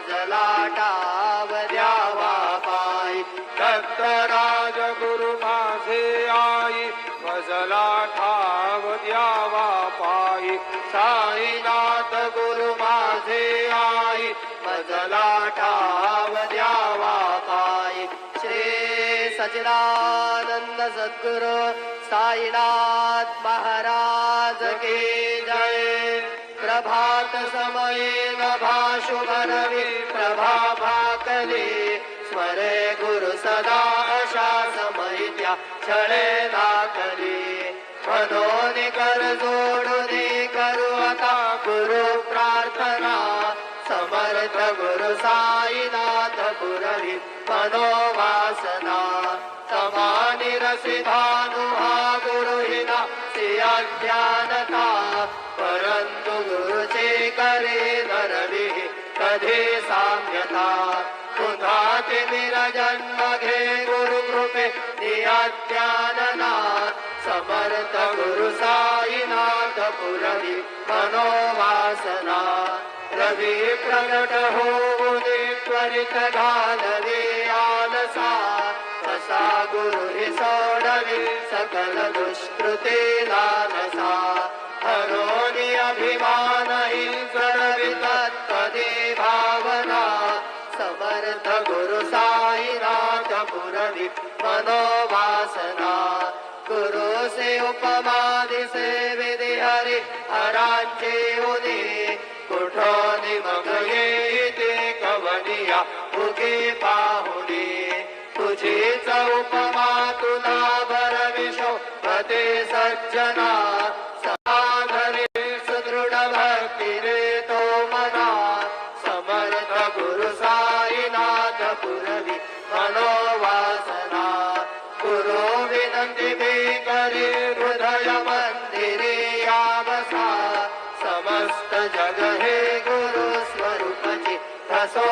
मजला ठाव द्यावा पायी दत्तराज गुरु माझे आई मजला ठाव द्यावा पायी साईनाथ गुरु माझे आई मजला ठाव द्यावा पायी श्री सच्चिदानंद सद्गुरु साईनाथ महाराज की जय। प्रभात समये नभा शुभ रवि प्रभा भाकली स्मरे गुरु सदा अशा समयित्या छळे नाकली मनोनी कर जोडूनी करू आता गुरु प्रार्थना समर्थ गुरु साईनाथ पुरवी मनोवासना समानी रसिधानु हा गुरुहिना सिया ज्ञानता परंतु गुरुचे करे नरवी कधी साम्यता पुन्हा ते जन्म घे गुरु कृपे नियाज्ञानना समर्थ गुरु साईनाथ पुरवी मनोवासना रवी प्रगट होऊनी त्वरित घालवे आलसा तसा गुरु हि सोडवी सकल दुष्कृती लालसा हरोनी अभिमान हि जडवी तत्पदी भावना समर्थ गुरु साईनाथ पुरवी मनोवासना गुरु से उपमा दिसे विधि हरि हरांचे उदी कुठोनी मग येते कवनिया उगी पाहुनी तुझीच उपमा तुला बरविशो पते सज्जना समाधरे सुदृढ भक्ती रे तो मना समर्थ गुरु साईनाथ पुरवी मनोवासना गुरु विनंती भी करे हृदय मंदिरे यावसा समस्त जग हे गुरु स्वरूपची रसो